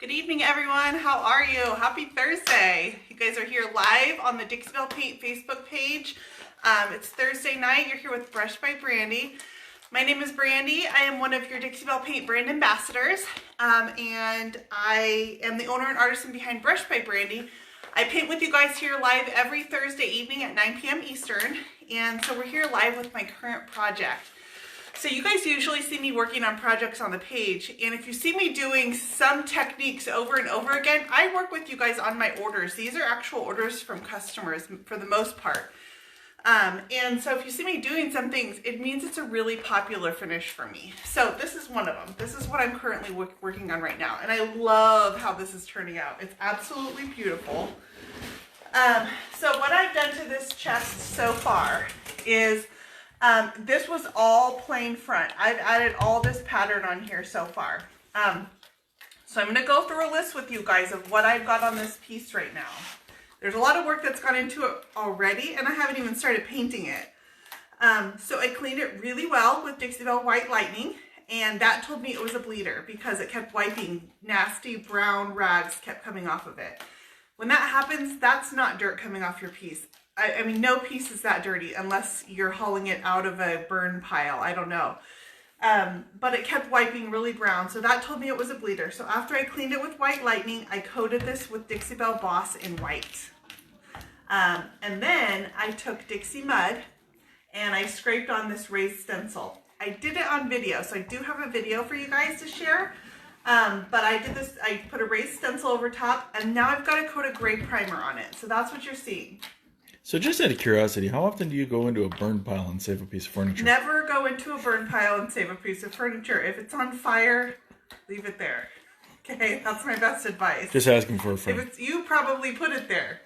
Good evening, everyone. How are you? Happy Thursday. You guys are here live on the Dixie Belle Paint Facebook page. It's Thursday night. You're here with Brush by Brandy. My name is Brandy. I am one of your Dixie Belle Paint brand ambassadors, and I am the owner and artisan behind Brush by Brandy. I paint with you guys here live every Thursday evening at 9 p.m. Eastern, and so we're here live with my current project. So you guys usually see me working on projects on the page, and if you see me doing some techniques over and over again, I work with you guys on my orders. These are actual orders from customers for the most part. And so if you see me doing some things, it means it's a really popular finish for me. So this is one of them. This is what I'm currently working on right now, and I love how this is turning out. It's absolutely beautiful. So what I've done to this chest so far is this was all plain front. I've added all this pattern on here so far. So I'm going to go through a list with you guys of what I've got on this piece right now. There's a lot of work that's gone into it already, and I haven't even started painting it. So I cleaned it really well with Dixie Belle White Lightning, and that told me it was a bleeder because it kept wiping. Nasty brown rags kept coming off of it. When that happens, that's not dirt coming off your piece. I mean, no piece is that dirty unless you're hauling it out of a burn pile. I don't know. But it kept wiping really brown, so that told me it was a bleeder. So after I cleaned it with White Lightning, I coated this with Dixie Belle Boss in white. And then I took Dixie Mud and I scraped on this raised stencil. I did it on video, so I do have a video for you guys to share. But I did this, I put a raised stencil over top, and now I've got to coat a gray primer on it. So that's what you're seeing. So just out of curiosity, how often do you go into a burn pile and save a piece of furniture? Never go into a burn pile and save a piece of furniture. If it's on fire, leave it there. Okay, that's my best advice. Just asking for a friend. If it's you, probably put it there.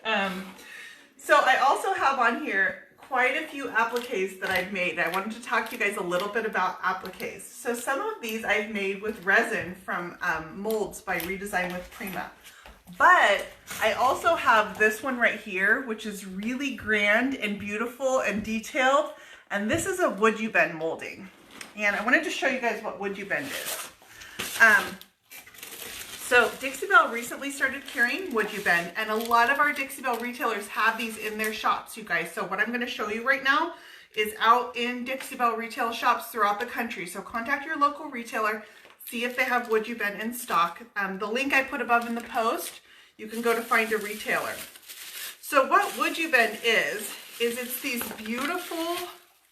So I also have on here quite a few appliques that I've made. I wanted to talk to you guys a little bit about appliques. So some of these I've made with resin from Moulds by Redesign with Prima. But I also have this one right here, which is really grand and beautiful and detailed. And this is a WoodUbend molding. And I wanted to show you guys what WoodUbend is. So Dixie Belle recently started carrying WoodUbend, and a lot of our Dixie Belle retailers have these in their shops, you guys. So what I'm going to show you right now is out in Dixie Belle retail shops throughout the country. So contact your local retailer. See if they have WoodUbend in stock. The link I put above in the post, you can go to find a retailer. So what WoodUbend is it's these beautiful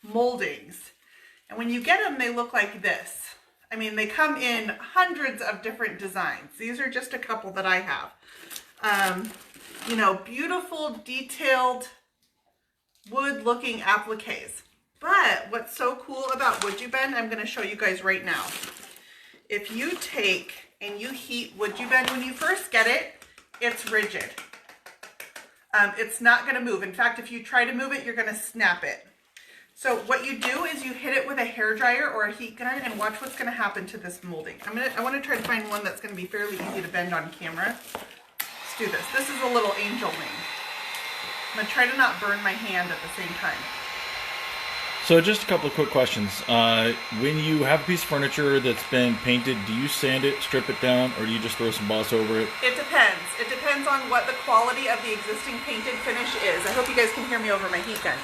moldings. And when you get them, they look like this. I mean, they come in hundreds of different designs. These are just a couple that I have. You know, beautiful, detailed, wood-looking appliques. But what's so cool about WoodUbend, I'm going to show you guys right now. If you take and you heat WoodUbend, when you first get it, it's rigid. It's not going to move. In fact, if you try to move it, you're going to snap it. So what you do is you hit it with a hair dryer or a heat gun, and watch what's going to happen to this molding. I want to try to find one that's going to be fairly easy to bend on camera. Let's do this. This is a little angel wing. I'm going to try to not burn my hand at the same time. So just a couple of quick questions. When you have a piece of furniture that's been painted, do you sand it, strip it down, or do you just throw some boss over it? It depends. It depends on what the quality of the existing painted finish is. I hope you guys can hear me over my heat gun.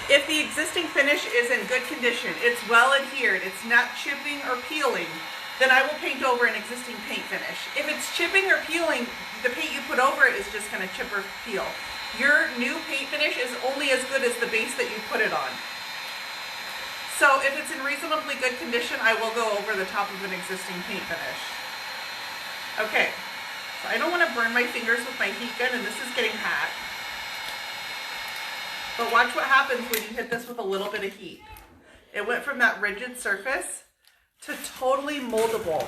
If the existing finish is in good condition, it's well adhered, it's not chipping or peeling, then I will paint over an existing paint finish. If it's chipping or peeling, the paint you put over it is just going to chip or peel. Your new paint finish is only as good as the base that you put it on. So if it's in reasonably good condition, I will go over the top of an existing paint finish. Okay, so I don't want to burn my fingers with my heat gun, and this is getting hot. But watch what happens when you hit this with a little bit of heat. It went from that rigid surface to totally moldable.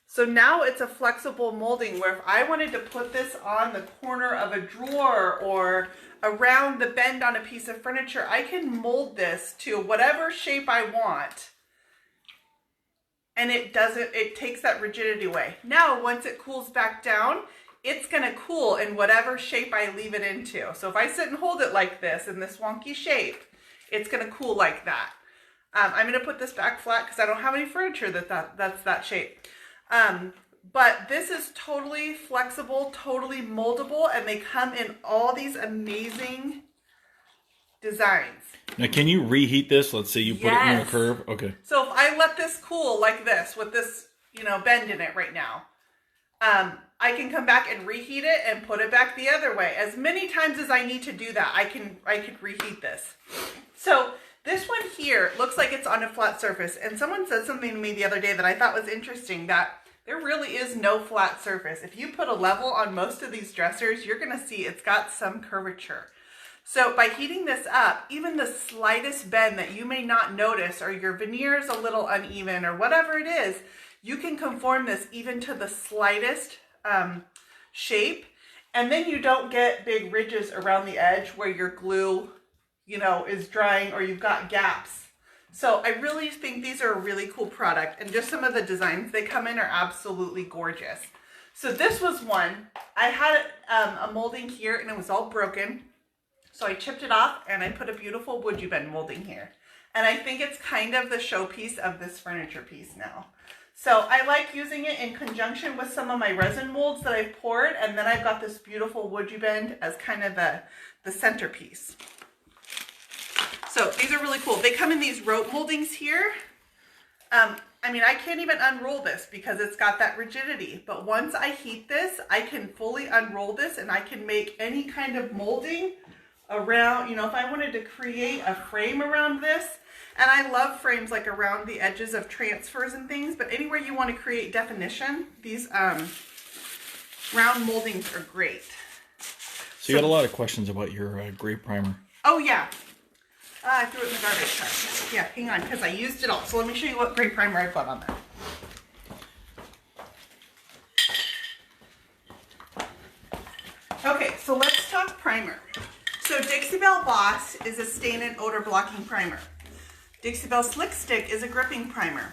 So now it's a flexible molding where if I wanted to put this on the corner of a drawer or around the bend on a piece of furniture, I can mold this to whatever shape I want. And it takes that rigidity away. Now, once it cools back down, it's going to cool in whatever shape I leave it into. So if I sit and hold it like this in this wonky shape, it's going to cool like that. I'm going to put this back flat because I don't have any furniture that's that shape. But this is totally flexible, totally moldable, and they come in all these amazing designs. Now, can you reheat this? Let's say you put it in a curve. Okay. So if I let this cool like this, with this, bend in it right now, I can come back and reheat it and put it back the other way. As many times as I need to do that, I could reheat this. So this one here looks like it's on a flat surface. And someone said something to me the other day that I thought was interesting, that there really is no flat surface. If you put a level on most of these dressers, you're gonna see it's got some curvature. So by heating this up, even the slightest bend that you may not notice, or your veneer is a little uneven or whatever it is, you can conform this even to the slightest shape. And then you don't get big ridges around the edge where your glue, is drying, or you've got gaps. So I really think these are a really cool product, and just some of the designs they come in are absolutely gorgeous. So this was one. I had a molding here and it was all broken. So I chipped it off and I put a beautiful WoodUbend molding here. And I think it's kind of the showpiece of this furniture piece now. So I like using it in conjunction with some of my resin molds that I've poured, and then I've got this beautiful WoodUbend as kind of the centerpiece. So these are really cool. They come in these rope moldings here. I can't even unroll this because it's got that rigidity. But once I heat this, I can fully unroll this and I can make any kind of molding around, if I wanted to create a frame around this. And I love frames like around the edges of transfers and things, but anywhere you want to create definition, these round moldings are great. So you got a lot of questions about your gray primer. Oh yeah. I threw it in the garbage truck. Yeah, hang on, because I used it all. So let me show you what gray primer I've got on there. Okay, so let's talk primer. So Dixie Belle Boss is a stain and odor blocking primer. Dixie Belle Slick Stick is a gripping primer.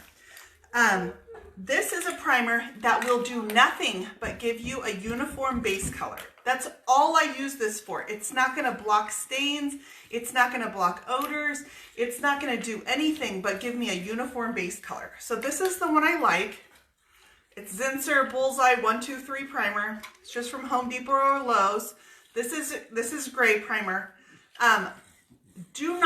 This is a primer that will do nothing but give you a uniform base color. That's all I use this for. It's not going to block stains. It's not going to block odors. It's not going to do anything but give me a uniform base color. So this is the one I like. It's Zinsser Bullseye 123 primer. It's just from Home Depot or Lowe's. This is gray primer. Do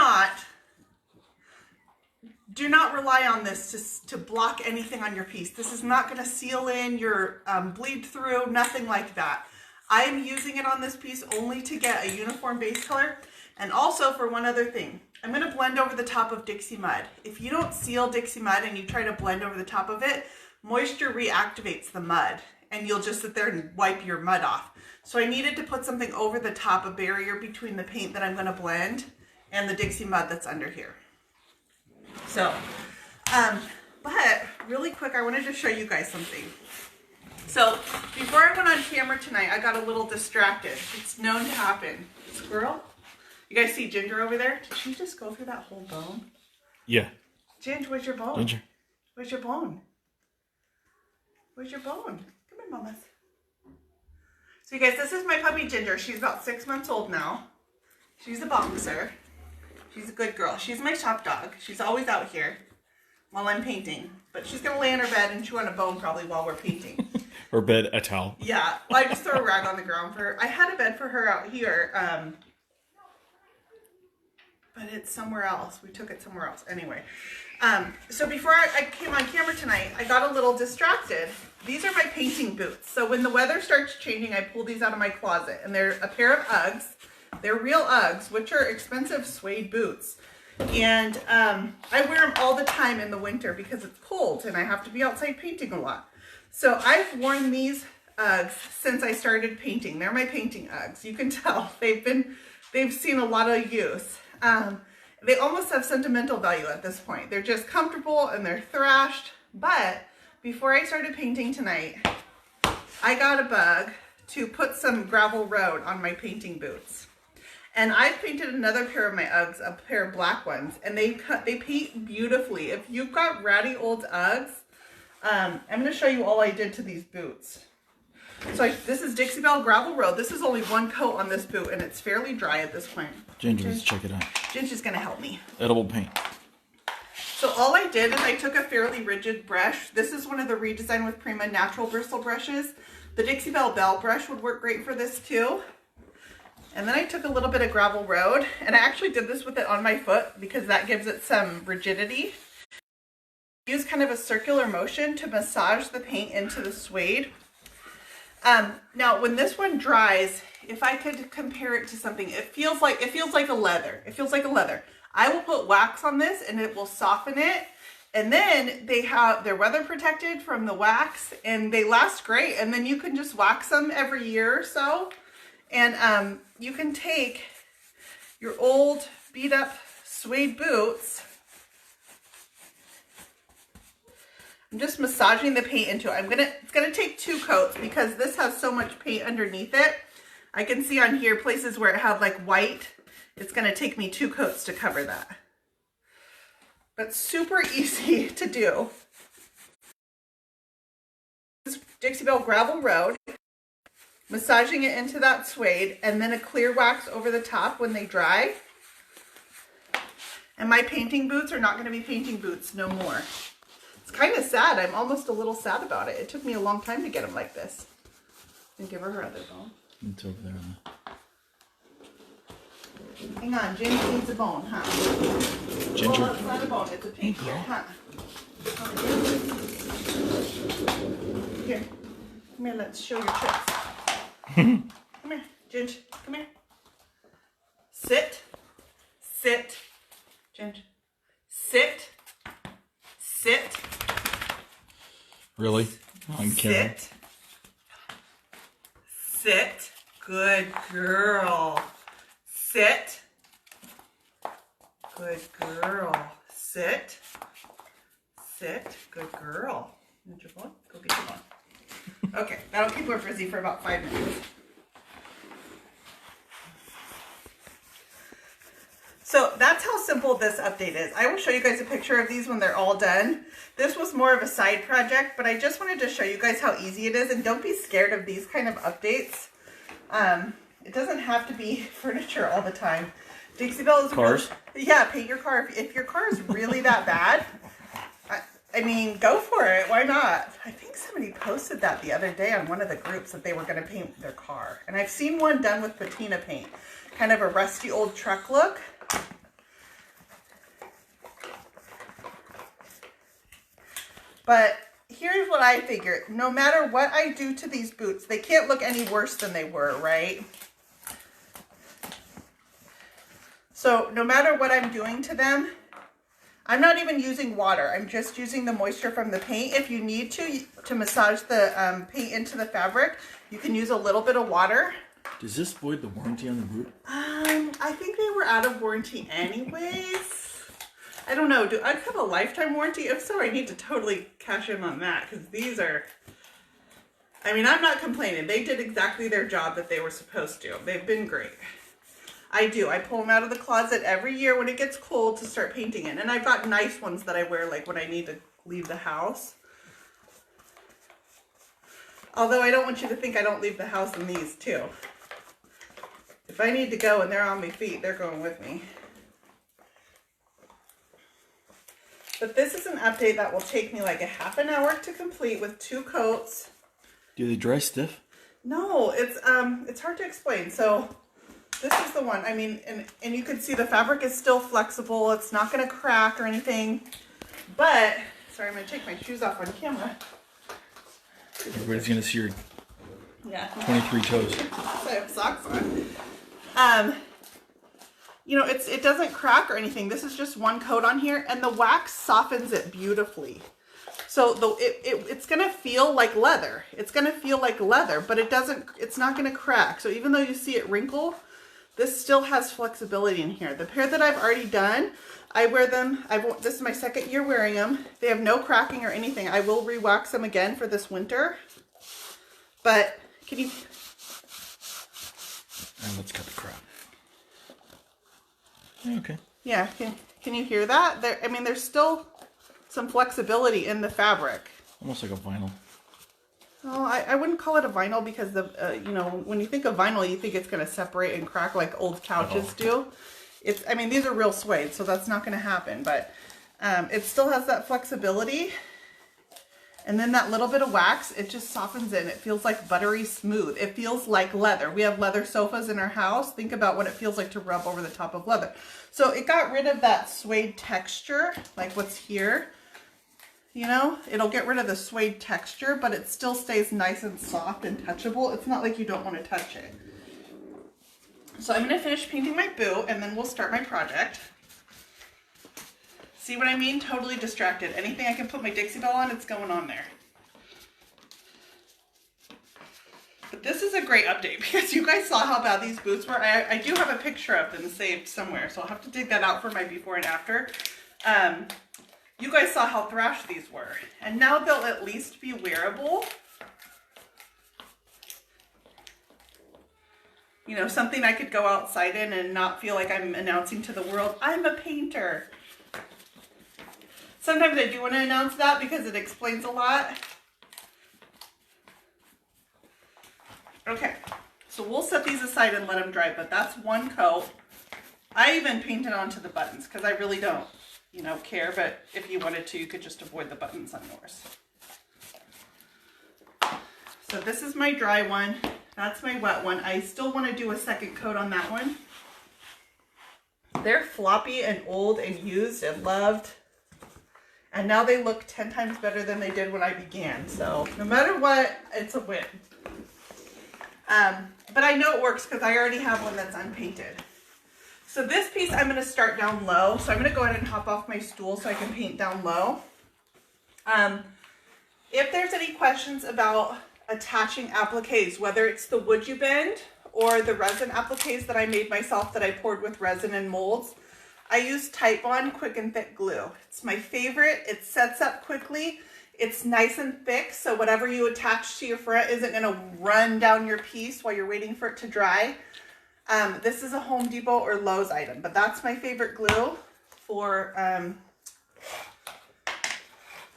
not rely on this to block anything on your piece. This is not going to seal in your bleed through, nothing like that. I am using it on this piece only to get a uniform base color, and also for one other thing. I'm going to blend over the top of Dixie Mud. If you don't seal Dixie Mud and you try to blend over the top of it, moisture reactivates the mud and you'll just sit there and wipe your mud off. So I needed to put something over the top, a barrier between the paint that I'm going to blend and the Dixie Mud that's under here. So, but really quick, I wanted to show you guys something. So before I went on camera tonight, I got a little distracted. It's known to happen. Squirrel? You guys see Ginger over there? Did she just go through that whole bone? Yeah. Ginger, where's your bone? Ginger. Where's your bone? Where's your bone? Come here, mamas. So you guys, this is my puppy Ginger. She's about 6 months old now. She's a boxer. She's a good girl. She's my shop dog. She's always out here while I'm painting. But she's going to lay in her bed and chew on a bone probably while we're painting. Her bed, a towel. Yeah. Well, I just throw a rag on the ground for her. I had a bed for her out here. But it's somewhere else. We took it somewhere else. Anyway. So before I came on camera tonight, I got a little distracted. These are my painting boots. So when the weather starts changing, I pull these out of my closet. And they're a pair of Uggs. They're real Uggs, which are expensive suede boots. And I wear them all the time in the winter because it's cold and I have to be outside painting a lot. So I've worn these Uggs since I started painting. They're my painting Uggs. You can tell they've seen a lot of use. They almost have sentimental value at this point. They're just comfortable and they're thrashed. But before I started painting tonight, I got a bug to put some gravel road on my painting boots. And I've painted another pair of my Uggs, a pair of black ones, and they paint beautifully. If you've got ratty old Uggs, I'm going to show you all I did to these boots. So this is Dixie Belle Gravel Road. This is only one coat on this boot, and it's fairly dry at this point. Ginger, let's check it out. Ginger's going to help me. Edible paint. So all I did is I took a fairly rigid brush. This is one of the Redesign with Prima natural bristle brushes. The Dixie Belle brush would work great for this too. And then I took a little bit of Gravel Road, and I actually did this with it on my foot because that gives it some rigidity. Use kind of a circular motion to massage the paint into the suede. Now when this one dries, if I could compare it to something, it feels like a leather. It feels like a leather. I will put wax on this and it will soften it. And then they're weather protected from the wax and they last great. And then you can just wax them every year or so. And you can take your old beat up suede boots. I'm just massaging the paint into it. It's gonna take 2 coats because this has so much paint underneath it. I can see on here places where it had like white. It's gonna take me 2 coats to cover that. But super easy to do. This Dixie Belle Gravel Road. Massaging it into that suede and then a clear wax over the top when they dry. And my painting boots are not going to be painting boots no more. It's kind of sad. I'm almost a little sad about it. It took me a long time to get them like this. And give her other bone. It's over there. Hang on, Ginger needs a bone, huh? Ginger? Well, it's not a bone, it's a pink here, huh? Here. Come here, let's show your tricks. Come here, Ginger. Come here. Sit. Sit. Ginger. Sit. Sit. Really? I'm kidding. Sit. Sit. Good girl. Sit. Good girl. Sit. Sit. Good girl. Need your bone? Go get your bone. Okay, that'll keep her busy for about 5 minutes. So that's how simple this update is. I will show you guys a picture of these when they're all done. This was more of a side project, but I just wanted to show you guys how easy it is, and don't be scared of these kind of updates. It doesn't have to be furniture all the time. Dixie Belle is cars. Yeah, paint your car. If your car is really that bad, I mean, go for it. Why not? I think somebody posted that the other day on one of the groups that they were going to paint their car. And I've seen one done with patina paint. Kind of a rusty old truck look. But here's what I figured. No matter what I do to these boots, they can't look any worse than they were, right? So no matter what I'm doing to them, I'm not even using water. I'm just using the moisture from the paint. If you need to massage the paint into the fabric, you can use a little bit of water. Does this void the warranty on the boot? I think they were out of warranty anyways. I don't know. Do I have a lifetime warranty? If so, I need to totally cash in on that because these are, I mean, I'm not complaining. They did exactly their job that they were supposed to. They've been great. I do. I pull them out of the closet every year when it gets cold to start painting in. And I've got nice ones that I wear like when I need to leave the house. Although I don't want you to think I don't leave the house in these too. If I need to go and they're on my feet, they're going with me. But this is an update that will take me like a half an hour to complete with 2 coats. Do they dry stiff? No, it's hard to explain. So this is the one. I mean, and you can see the fabric is still flexible. It's not going to crack or anything. But, sorry, I'm going to take my shoes off on camera. Everybody's going to see your 23 toes. I have socks on. You know, it doesn't crack or anything. This is just one coat on here, and the wax softens it beautifully. So it's gonna feel like leather. It's gonna feel like leather, but it's not gonna crack. So even though you see it wrinkle, this still has flexibility in here. The pair that I've already done, I wear them. This is my 2nd year wearing them. They have no cracking or anything. I will re-wax them again for this winter. But can you? And let's cut the crap. Okay. Yeah, can you hear that? I mean, there's still some flexibility in the fabric. Almost like a vinyl. Oh, I wouldn't call it a vinyl because you know, when you think of vinyl, you think it's going to separate and crack like old couches do. I mean, these are real suede, so that's not going to happen. But It still has that flexibility. And then that little bit of wax, it just softens it and it feels like buttery smooth. It feels like leather. We have leather sofas in our house. Think about what it feels like to rub over the top of leather. So it got rid of that suede texture, like what's here. You know, it'll get rid of the suede texture, but it still stays nice and soft and touchable. It's not like you don't want to touch it. So I'm going to finish painting my boot and then we'll start my project. See what I mean? Totally distracted. Anything I can put my Dixie Belle on, it's going on there. But this is a great update because you guys saw how bad these boots were. I do have a picture of them saved somewhere, so I'll have to dig that out for my before and after. You guys saw how thrashed these were. And now they'll at least be wearable. You know, something I could go outside in and not feel like I'm announcing to the world, I'm a painter. Sometimes I do want to announce that because it explains a lot. Okay, so we'll set these aside and let them dry, but that's one coat. I even painted onto the buttons because I really don't, you know, care, but if you wanted to, you could just avoid the buttons on yours. So this is my dry one. That's my wet one. I still want to do a second coat on that one. They're floppy and old and used and loved. And now they look 10 times better than they did when I began. So no matter what, it's a win. But I know it works because I already have one that's unpainted. So this piece I'm going to start down low. So I'm going to go ahead and hop off my stool so I can paint down low. If there's any questions about attaching appliques, whether it's the WoodUbend or the resin appliques that I made myself that I poured with resin and molds, I use Type On Quick and Thick glue. It's my favorite. It sets up quickly. It's nice and thick, so whatever you attach to your front isn't going to run down your piece while you're waiting for it to dry. This is a Home Depot or Lowe's item, but that's my favorite glue for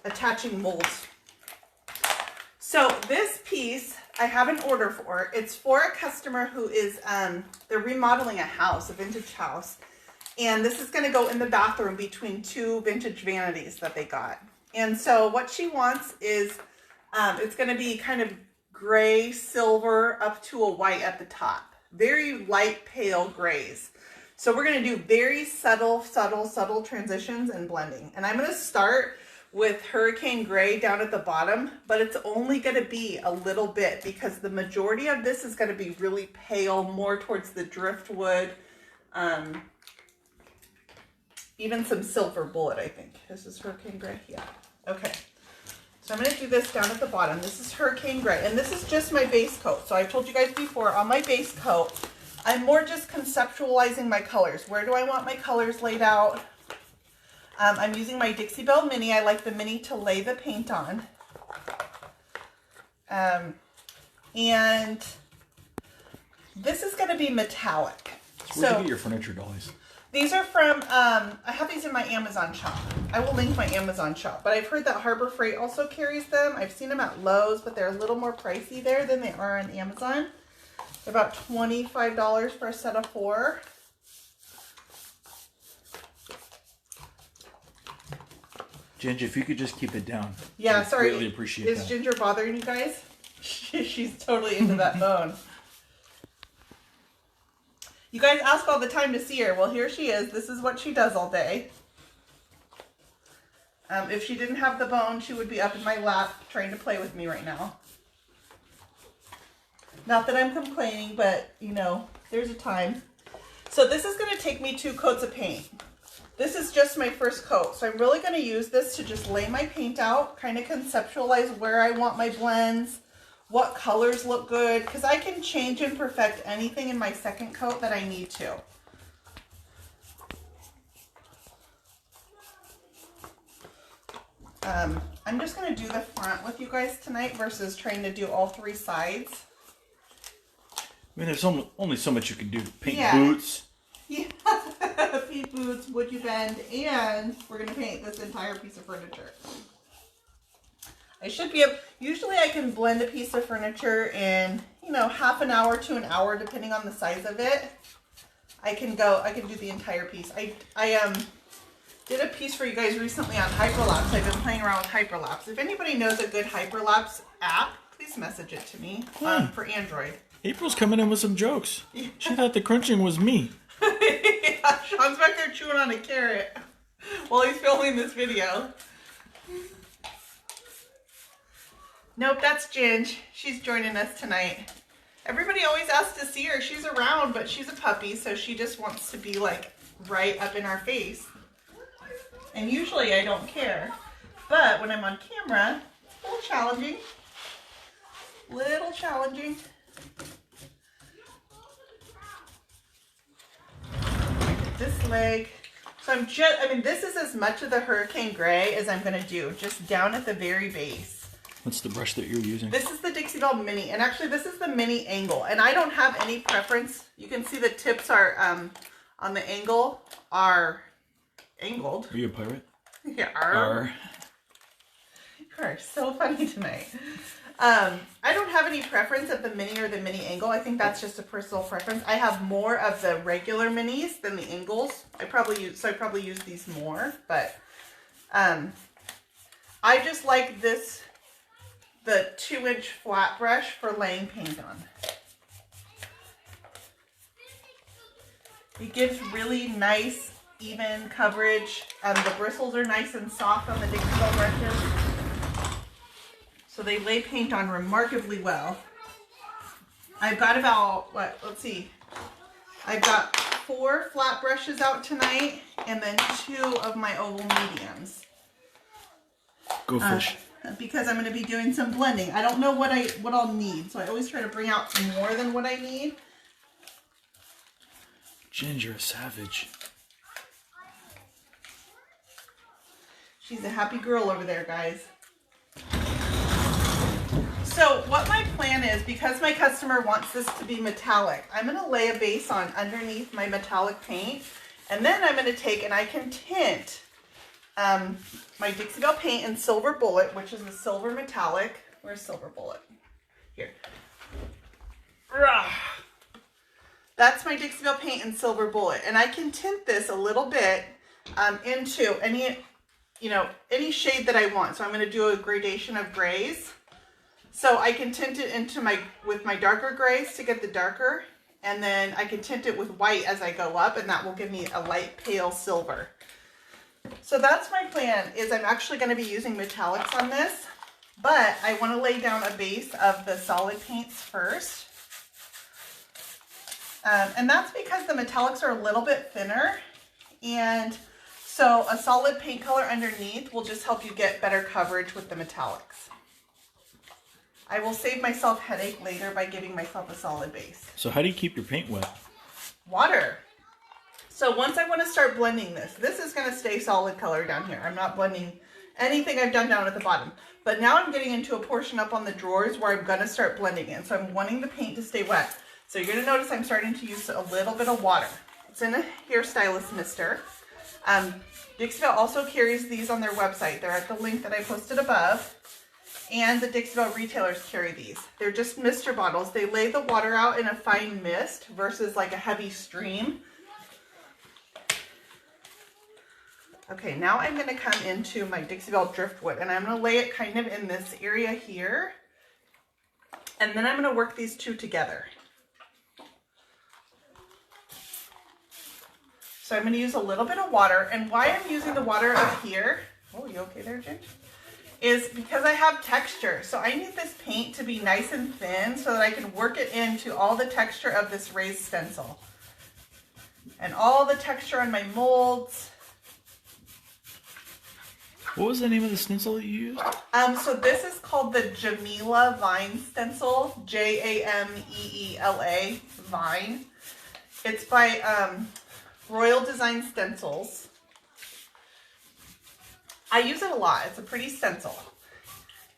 attaching molds. So this piece I have an order for. It's for a customer who is, they're remodeling a house, a vintage house. And this is going to go in the bathroom between two vintage vanities that they got. And so what she wants is, it's going to be kind of gray, silver, up to a white at the top. Very light, pale grays. So we're going to do very subtle transitions and blending. And I'm going to start with Hurricane Gray down at the bottom, but it's only going to be a little bit because the majority of this is going to be really pale, more towards the driftwood, even some silver bullet, I think. This is Hurricane Gray? Yeah. Okay. So I'm going to do this down at the bottom. This is Hurricane Gray, and this is just my base coat. So I've told you guys before, on my base coat, I'm more just conceptualizing my colors. Where do I want my colors laid out? I'm using my Dixie Belle Mini. I like the Mini to lay the paint on. And this is going to be metallic. So where do you get your furniture dollies? These are from, I have these in my Amazon shop. I will link my Amazon shop. But I've heard that Harbor Freight also carries them. I've seen them at Lowe's, but they're a little more pricey there than they are on Amazon. They're about $25 for a set of 4. Ginger, if you could just keep it down. Yeah, sorry. Really appreciate that. Is Ginger bothering you guys? She's totally into that bone. You guys ask all the time to see her. Well, here she is. This is what she does all day. If she didn't have the bone, she would be up in my lap trying to play with me right now. Not that I'm complaining, but, you know, there's a time. So this is going to take me 2 coats of paint. This is just my first coat. So I'm really going to use this to just lay my paint out, kind of conceptualize where I want my blends, what colors look good, because I can change and perfect anything in my second coat that I need to. I'm just going to do the front with you guys tonight versus trying to do all 3 sides. I mean, there's only so much you can do. Paint boots. Yeah, paint boots, WoodUbend, and we're going to paint this entire piece of furniture. I should be able, usually I can blend a piece of furniture in, you know, half an hour to an hour, depending on the size of it. I can do the entire piece. did a piece for you guys recently on hyperlapse. I've been playing around with hyperlapse. If anybody knows a good hyperlapse app, please message it to me for Android. April's coming in with some jokes. She thought the crunching was me. Yeah, Sean's back there chewing on a carrot while he's filming this video. Nope, that's Ginge. She's joining us tonight. Everybody always asks to see her. She's around, but she's a puppy, so she just wants to be like right up in our face. And usually I don't care. But when I'm on camera, it's a little challenging. Little challenging. This leg. So this is as much of the Hurricane Gray as I'm going to do, just down at the very base. What's the brush that you're using? This is the Dixie Belle Mini, and actually this is the Mini Angle, and I don't have any preference. You can see the tips are, on the angle, are angled. Are you a pirate? Yeah. Arr. You are so funny tonight. I don't have any preference of the Mini or the Mini Angle. I think that's just a personal preference. I have more of the regular Minis than the Angles. I probably use these more, but I just like this, the 2-inch flat brush for laying paint on. It gives really nice, even coverage. The bristles are nice and soft on the Dixie Belle brushes. So they lay paint on remarkably well. I've got about, let's see. I've got 4 flat brushes out tonight and then 2 of my oval mediums. Go fish. Because I'm going to be doing some blending. I don't know what I'll need, so I always try to bring out more than what I need. Ginger, a savage. She's a happy girl over there, guys. So what my plan is, because my customer wants this to be metallic, I'm going to lay a base on underneath my metallic paint, and then I'm going to take and I can tint my Dixie Belle paint in Silver Bullet, which is a silver metallic. Where's Silver Bullet? Here. That's my Dixie Belle paint in Silver Bullet, and I can tint this a little bit into any shade that I want. So I'm going to do a gradation of grays. So I can tint it with my darker grays to get the darker, and then I can tint it with white as I go up, and that will give me a light pale silver. So that's my plan, is I'm actually going to be using metallics on this, but I want to lay down a base of the solid paints first. And that's because the metallics are a little bit thinner, and so a solid paint color underneath will just help you get better coverage with the metallics. I will save myself headache later by giving myself a solid base. So how do you keep your paint wet? Water. So once I want to start blending this is going to stay solid color down here. I'm not blending anything I've done down at the bottom. But now I'm getting into a portion up on the drawers where I'm going to start blending in. So I'm wanting the paint to stay wet. So you're going to notice I'm starting to use a little bit of water. It's in a hairstylist mister. Dixie Belle also carries these on their website. They're at the link that I posted above. And the Dixie Belle retailers carry these. They're just mister bottles. They lay the water out in a fine mist versus like a heavy stream. Okay, now I'm going to come into my Dixie Belle Driftwood, and I'm going to lay it kind of in this area here. And then I'm going to work these two together. So I'm going to use a little bit of water, and why I'm using the water up here, oh, you okay there, Ginge? Is because I have texture. So I need this paint to be nice and thin so that I can work it into all the texture of this raised stencil. And all the texture on my molds. What was the name of the stencil that you used? So this is called the Jamila Vine stencil. Jameela Vine. It's by Royal Design Stencils. I use it a lot. It's a pretty stencil.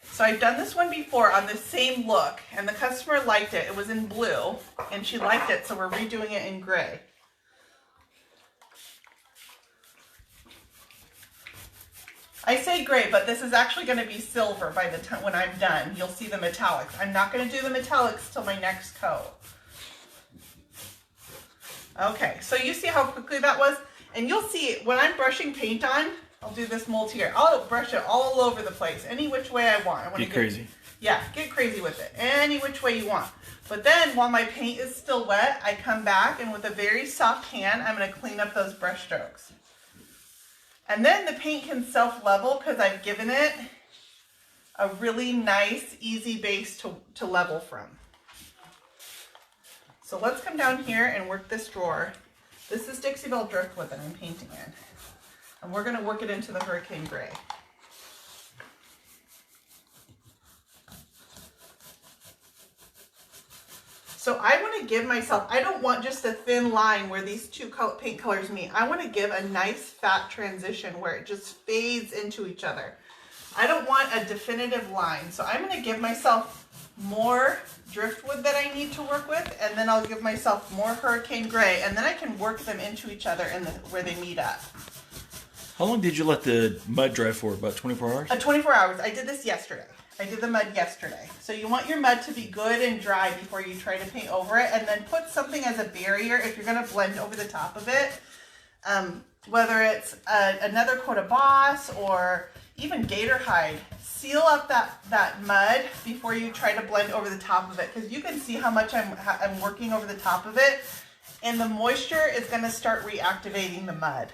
So I've done this one before on the same look, and the customer liked it. It was in blue, and she liked it, so we're redoing it in gray. I say gray, but this is actually going to be silver by the time when I'm done. You'll see the metallics. I'm not going to do the metallics till my next coat. Okay, so you see how quickly that was? And you'll see when I'm brushing paint on, I'll do this mold here. I'll brush it all over the place, any which way I want. I want to get crazy. Yeah, get crazy with it, any which way you want. But then while my paint is still wet, I come back and with a very soft hand, I'm going to clean up those brush strokes. And then the paint can self-level because I've given it a really nice, easy base to level from. So let's come down here and work this drawer. This is Dixie Belle driftwood that I'm painting in. And we're going to work it into the Hurricane Gray. So I want to give myself, I don't want just a thin line where these two paint colors meet. I want to give a nice fat transition where it just fades into each other. I don't want a definitive line. So I'm going to give myself more driftwood that I need to work with, and then I'll give myself more Hurricane Gray, and then I can work them into each other in where they meet up. How long did you let the mud dry for? About 24 hours? 24 hours. I did this yesterday. I did the mud yesterday. So you want your mud to be good and dry before you try to paint over it, and then put something as a barrier if you're going to blend over the top of it. Whether it's another coat of Boss or even gator hide, seal up that mud before you try to blend over the top of it, because you can see how much I'm working over the top of it, and the moisture is going to start reactivating the mud.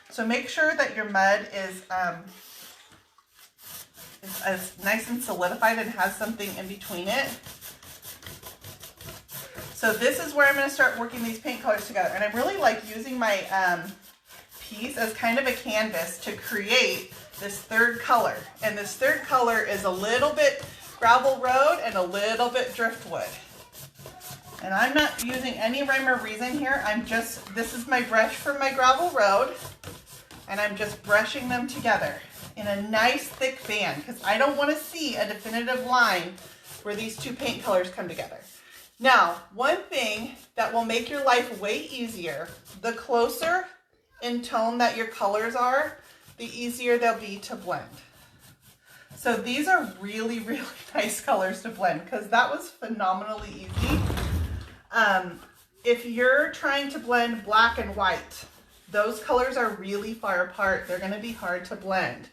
So make sure that your mud is as nice and solidified and has something in between it. So this is where I'm going to start working these paint colors together, and I really like using my piece as kind of a canvas to create this third color. And this third color is a little bit gravel road and a little bit driftwood. And I'm not using any rhyme or reason here. This is my brush for my gravel road, and I'm just brushing them together in a nice thick band because I don't want to see a definitive line where these two paint colors come together. Now, one thing that will make your life way easier, the closer in tone that your colors are, the easier they'll be to blend. So these are really, really nice colors to blend because that was phenomenally easy. If you're trying to blend black and white, those colors are really far apart. They're going to be hard to blend.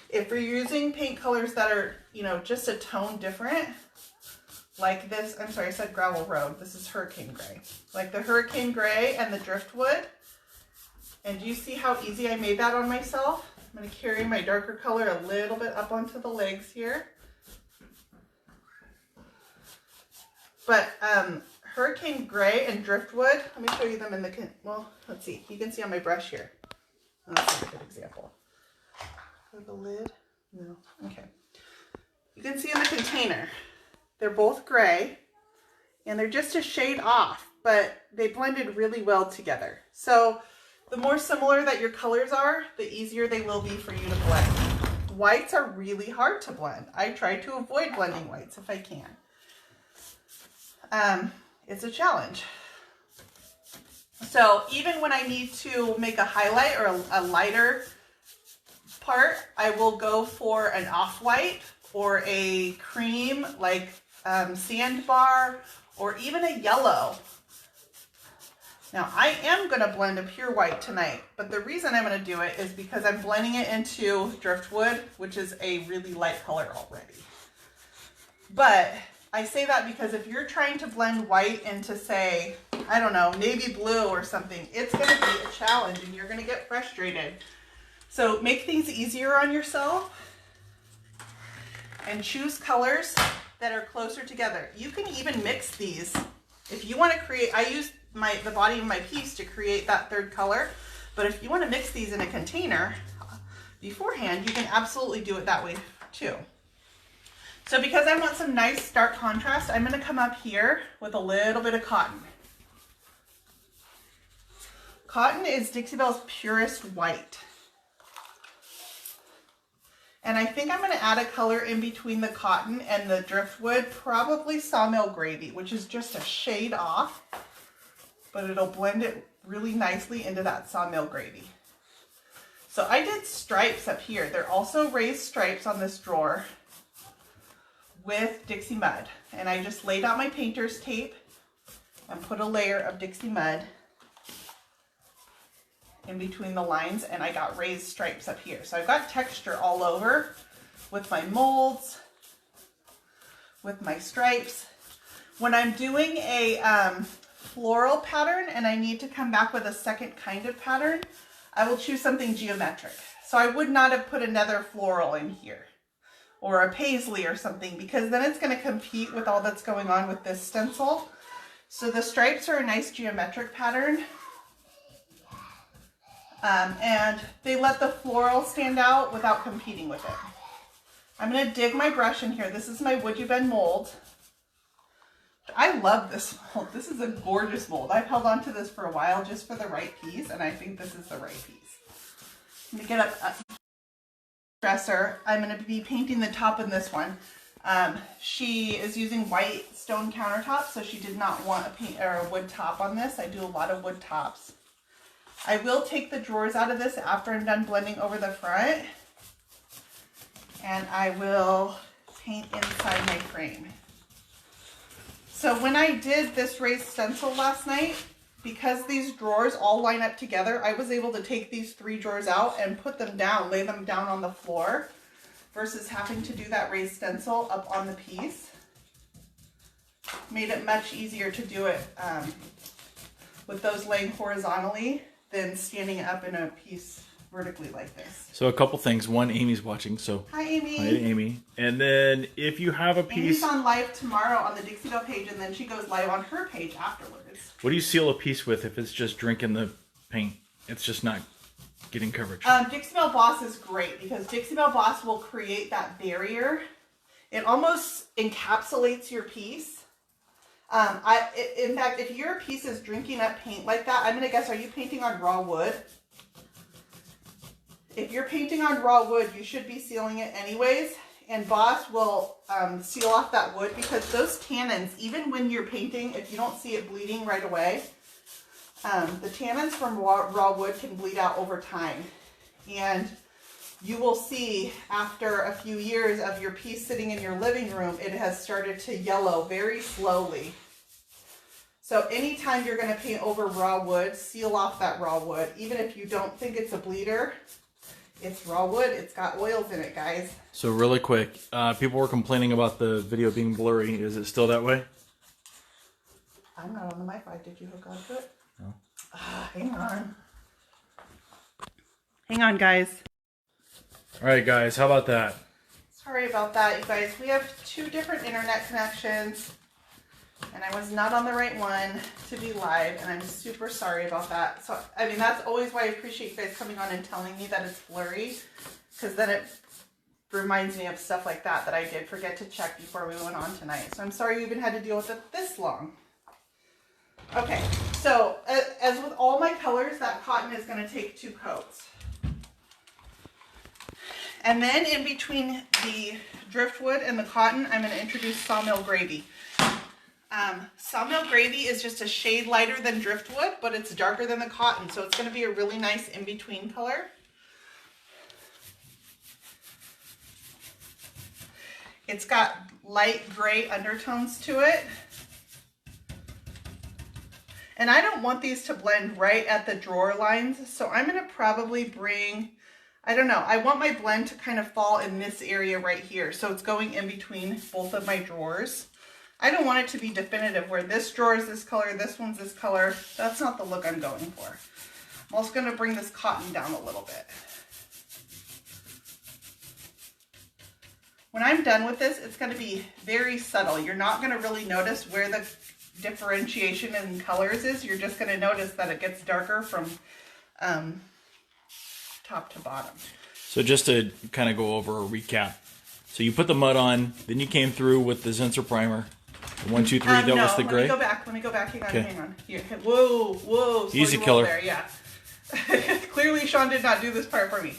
If you're using paint colors that are, just a tone different, like this, I'm sorry, I said gravel road. This is Hurricane Gray. Like the Hurricane Gray and the driftwood. And do you see how easy I made that on myself? I'm going to carry my darker color a little bit up onto the legs here. But Hurricane Gray and driftwood, let me show you them in the, let's see. You can see on my brush here. That's a good example. The lid? No. Okay. You can see in the container, they're both gray and they're just a shade off, but they blended really well together. So the more similar that your colors are, the easier they will be for you to blend. Whites are really hard to blend. I try to avoid blending whites if I can. It's a challenge. So even when I need to make a highlight or a lighter part, I will go for an off-white or a cream like sandbar or even a yellow. Now I am going to blend a pure white tonight, but the reason I'm going to do it is because I'm blending it into driftwood, which is a really light color already. But I say that because if you're trying to blend white into, say, I don't know, navy blue or something, it's going to be a challenge and you're going to get frustrated. So make things easier on yourself and choose colors that are closer together. You can even mix these. If you want to create, I use the body of my piece to create that third color, but if you want to mix these in a container beforehand, you can absolutely do it that way too. So because I want some nice stark contrast, I'm going to come up here with a little bit of cotton. Cotton is Dixie Belle's purest white. And I think I'm going to add a color in between the cotton and the driftwood, probably Sawmill Gravy, which is just a shade off, but it'll blend it really nicely into that Sawmill Gravy. So I did stripes up here. They're also raised stripes on this drawer with Dixie Mud. And I just laid out my painter's tape and put a layer of Dixie Mud in between the lines, and I got raised stripes up here. So I've got texture all over with my molds, with my stripes. When I'm doing a floral pattern and I need to come back with a second kind of pattern, I will choose something geometric. So I would not have put another floral in here or a paisley or something, because then it's going to compete with all that's going on with this stencil. So the stripes are a nice geometric pattern. And they let the floral stand out without competing with it. I'm going to dig my brush in here. This is my WoodUbend mold. I love this mold. This is a gorgeous mold. I've held on to this for a while just for the right piece, and I think this is the right piece. I'm going to get up dresser. I'm going to be painting the top in this one. She is using white stone countertop, so she did not want a paint or a wood top on this. I do a lot of wood tops. I will take the drawers out of this after I'm done blending over the front, and I will paint inside my frame. So when I did this raised stencil last night, because these drawers all line up together, I was able to take these 3 drawers out and put them down, lay them down on the floor, versus having to do that raised stencil up on the piece. Made it much easier to do it with those laying horizontally than standing up in a piece vertically like this. So a couple things. One, Amy's watching, so hi Amy. Hi Amy. And then if you have a piece, Amy's on live tomorrow on the Dixie page, and then she goes live on her page afterwards. what do you seal a piece with if it's just drinking the paint? It's just not getting coverage. Dixie Belle Boss is great because Dixie Belle Boss will create that barrier. It almost encapsulates your piece. In fact, if your piece is drinking up paint like that, I'm going to guess, are you painting on raw wood? If you're painting on raw wood, you should be sealing it anyways. And Boss will seal off that wood, because those tannins, even when you're painting, if you don't see it bleeding right away, the tannins from raw wood can bleed out over time. And you will see after a few years of your piece sitting in your living room, it has started to yellow very slowly. So anytime you're going to paint over raw wood, seal off that raw wood. Even if you don't think it's a bleeder, it's raw wood. It's got oils in it, guys. So really quick, people were complaining about the video being blurry. Is it still that way? I'm not on the Wi-Fi. Did you hook onto it? No. Hang on. Hang on, guys. All right, guys, how about that? Sorry about that, you guys. We have 2 different internet connections, and I was not on the right one to be live, and I'm super sorry about that. So, I mean, that's always why I appreciate you guys coming on and telling me that it's blurry, because then it reminds me of stuff like that I did forget to check before we went on tonight. So I'm sorry you even had to deal with it this long. Okay, so as with all my colors, that cotton is going to take 2 coats. And then in between the driftwood and the cotton, I'm going to introduce sawmill gravy. Sawmill gravy is just a shade lighter than driftwood, but it's darker than the cotton, so it's going to be a really nice in-between color. It's got light gray undertones to it. And I don't want these to blend right at the drawer lines, so I'm going to probably bring, I don't know, I want my blend to kind of fall in this area right here, so it's going in between both of my drawers. I don't want it to be definitive where this drawer is this color, this one's this color. That's not the look I'm going for. I'm also going to bring this cotton down a little bit. When I'm done with this, it's going to be very subtle. You're not going to really notice where the differentiation in colors is. You're just going to notice that it gets darker from top to bottom. So just to kind of go over a recap. So you put the mud on, then you came through with the Zinsser primer. The 1, 2, 3, that was the gray? Let me go back. Hang on. Here. Whoa. Slow Easy roll killer. there, yeah. Clearly Sean did not do this part for me.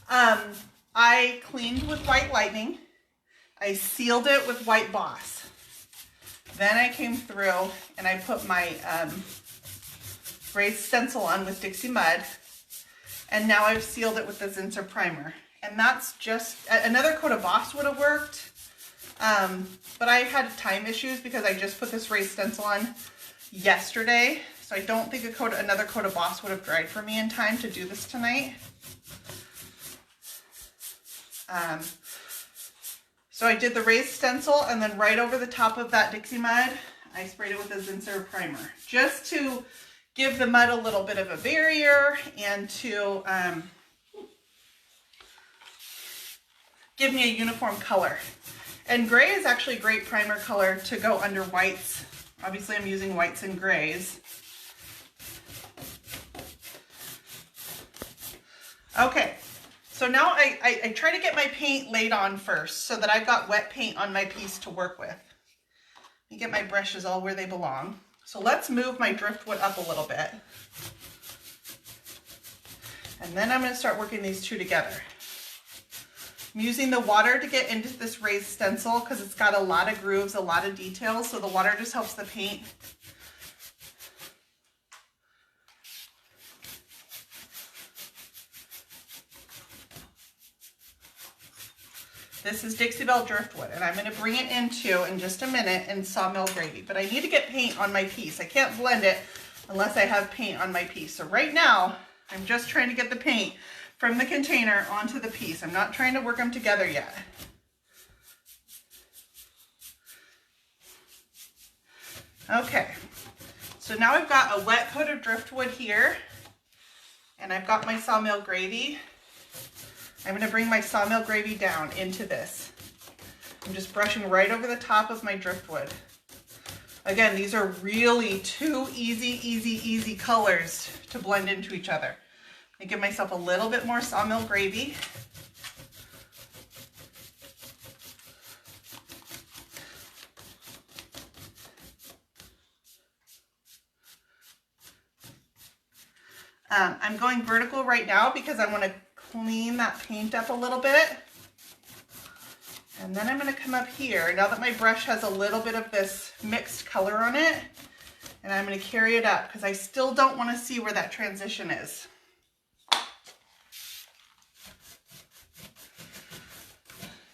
I cleaned with White Lightning. I sealed it with White Boss. Then I came through and I put my raised stencil on with Dixie Mud. And now I've sealed it with the Zinsser primer. And that's just, another coat of Boss would have worked. But I had time issues because I just put this raised stencil on yesterday. So So I don't think another coat of Boss would have dried for me in time to do this tonight. So I did the raised stencil, and then right over the top of that Dixie mud, I sprayed it with a Zinsser primer, just to give the mud a little bit of a barrier and to give me a uniform color. And gray is actually a great primer color to go under whites. Obviously I'm using whites and grays. Okay, so now I try to get my paint laid on first so that I've got wet paint on my piece to work with. Let me get my brushes all where they belong. So let's move my driftwood up a little bit. And then I'm going to start working these two together. I'm using the water to get into this raised stencil because it's got a lot of grooves, a lot of details, so the water just helps the paint. This is Dixie Belle driftwood, and I'm going to bring it into, in just a minute, in sawmill gravy. But I need to get paint on my piece. I can't blend it unless I have paint on my piece. So right now, I'm just trying to get the paint from the container onto the piece. I'm not trying to work them together yet. Okay, so now I've got a wet coat of driftwood here, and I've got my sawmill gravy. I'm going to bring my sawmill gravy down into this. I'm just brushing right over the top of my driftwood. Again, these are really two easy colors to blend into each other. I give myself a little bit more sawmill gravy. I'm going vertical right now because I want to clean that paint up a little bit. And then I'm going to come up here, now that my brush has a little bit of this mixed color on it, and I'm going to carry it up because I still don't want to see where that transition is.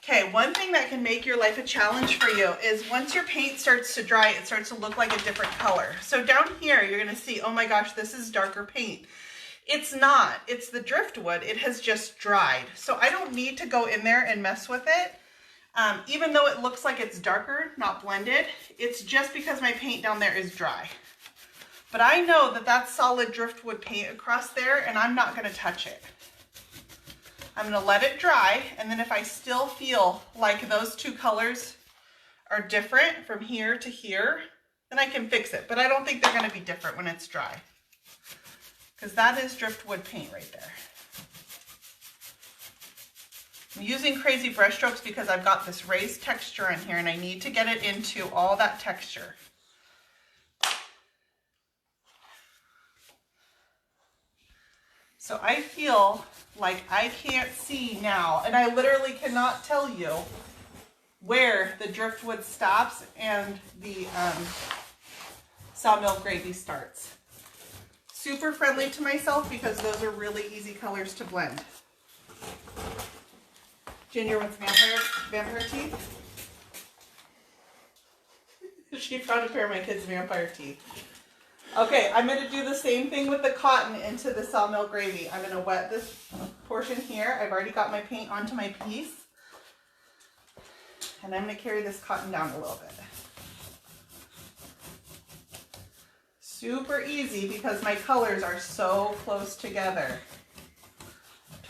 Okay, one thing that can make your life a challenge for you is once your paint starts to dry, it starts to look like a different color. So down here, you're going to see, oh my gosh, this is darker paint. It's not, it's the driftwood, it has just dried. So I don't need to go in there and mess with it. Even though it looks like it's darker, not blended, it's just because my paint down there is dry. But I know that that's solid driftwood paint across there, and I'm not going to touch it. I'm going to let it dry, and then if I still feel like those two colors are different from here to here, then I can fix it. But I don't think they're going to be different when it's dry, because that is driftwood paint right there. I'm using crazy brush strokes because I've got this raised texture in here and I need to get it into all that texture. So I feel like I can't see now, and I literally cannot tell you where the driftwood stops and the sawmill gravy starts. Super friendly to myself because those are really easy colors to blend. Junior wants vampire teeth. She found a pair of my kids' vampire teeth. Okay, I'm going to do the same thing with the cotton into the sawmill gravy. I'm going to wet this portion here. I've already got my paint onto my piece. And I'm going to carry this cotton down a little bit. Super easy because my colors are so close together.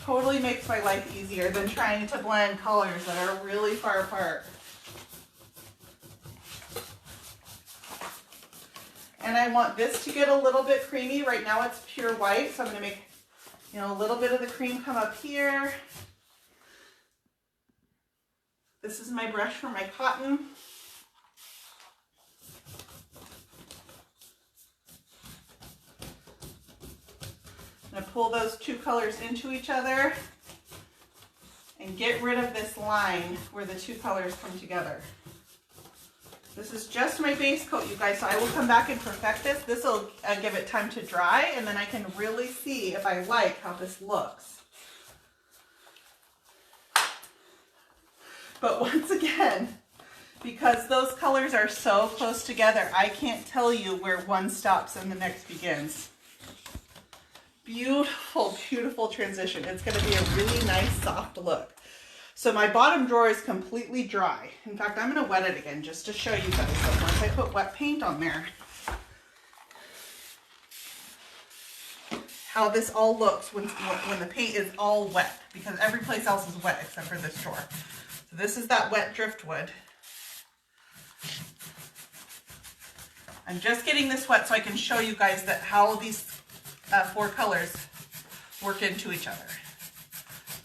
Totally makes my life easier than trying to blend colors that are really far apart. And I want this to get a little bit creamy. Right now it's pure white, so I'm going to make, a little bit of the cream come up here. This is my brush for my cotton. I'm going to pull those two colors into each other and get rid of this line where the two colors come together. This is just my base coat, you guys, so I will come back and perfect this. This will give it time to dry, and then I can really see if I like how this looks. But once again, because those colors are so close together. I can't tell you where one stops and the next begins. Beautiful, beautiful transition. It's going to be a really nice soft look. So my bottom drawer is completely dry. In fact, I'm going to wet it again just to show you guys that once I put wet paint on there, how this all looks when the paint is all wet, because every place else is wet except for this drawer. So this is that wet driftwood. I'm just getting this wet so I can show you guys that how these 4 colors work into each other.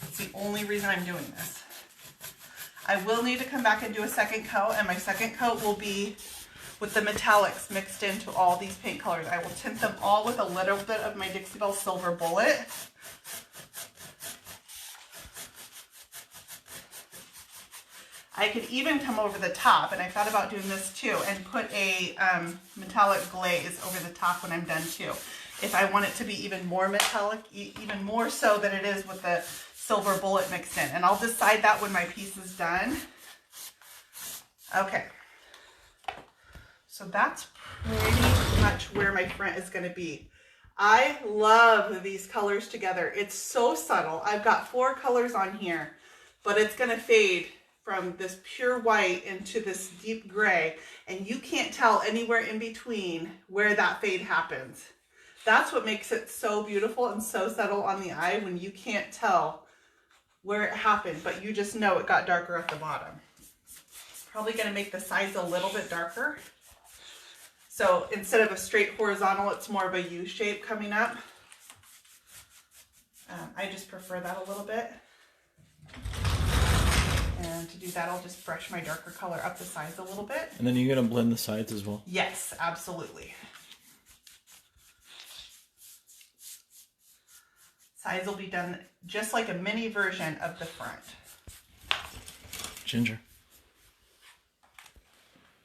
That's the only reason I'm doing this. I will need to come back and do a second coat, and my second coat will be with the metallics mixed into all these paint colors. I will tint them all with a little bit of my Dixie Belle Silver Bullet. I could even come over the top, and I thought about doing this too, and put a metallic glaze over the top when I'm done too. If I want it to be even more metallic, even more so than it is with the Silver Bullet mixed in. And I'll decide that when my piece is done. Okay. So that's pretty much where my front is going to be. I love these colors together. It's so subtle. I've got 4 colors on here, but it's going to fade from this pure white into this deep gray, and you can't tell anywhere in between where that fade happens. That's what makes it so beautiful and so subtle on the eye, when you can't tell where it happened, but you just know it got darker at the bottom. Probably going to make the sides a little bit darker. So instead of a straight horizontal, it's more of a U shape coming up. I just prefer that a little bit. And to do that, I'll just brush my darker color up the sides a little bit. And then you're going to blend the sides as well? Yes, absolutely. Sides will be done just like a mini version of the front. Ginger.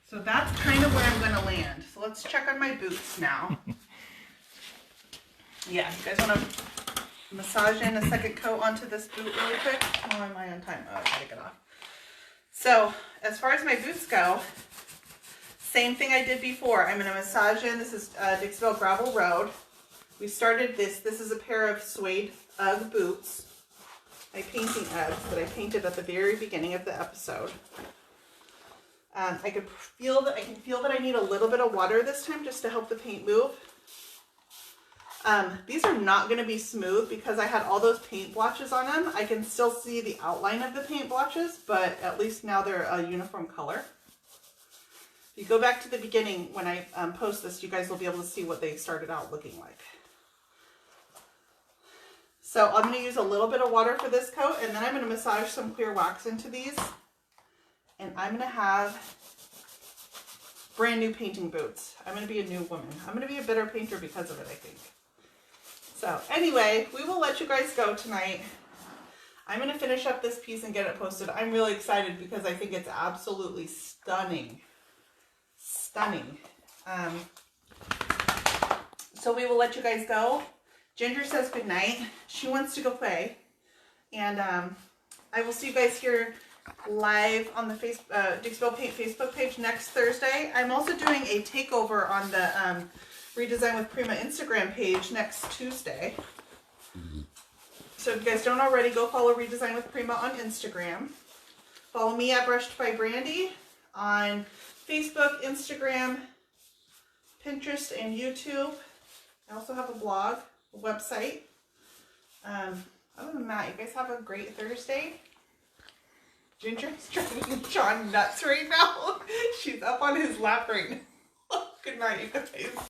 So that's kind of where I'm going to land. So let's check on my boots now. Yeah, you guys want to massage in a second coat onto this boot really quick? How am I on time? Oh, I gotta get off. So as far as my boots go, same thing I did before. I'm going to massage in. This is Dixie Belle Gravel Road. We started this. This is a pair of suede Ugg boots. My painting Uggs that I painted at the very beginning of the episode. I can feel that I need a little bit of water this time just to help the paint move. These are not going to be smooth because I had all those paint blotches on them. I can still see the outline of the paint blotches, but at least now they're a uniform color. If you go back to the beginning when I post this, you guys will be able to see what they started out looking like. So I'm going to use a little bit of water for this coat, and then I'm going to massage some clear wax into these. And I'm going to have brand new painting boots. I'm going to be a new woman. I'm going to be a better painter because of it, I think. So anyway, we will let you guys go tonight. I'm going to finish up this piece and get it posted. I'm really excited because I think it's absolutely stunning. Stunning. So we will let you guys go. Ginger says good night. She wants to go play. And I will see you guys here live on the Dixie Belle Paint Facebook page next Thursday. I'm also doing a takeover on the Redesign with Prima Instagram page next Tuesday. So if you guys don't already, go follow Redesign with Prima on Instagram. Follow me at Brushed by Brandy on Facebook, Instagram, Pinterest, and YouTube. I also have a blog, a website. Other than that, you guys have a great Thursday. Ginger's driving John nuts right now. She's up on his lap right now. Good night, you guys.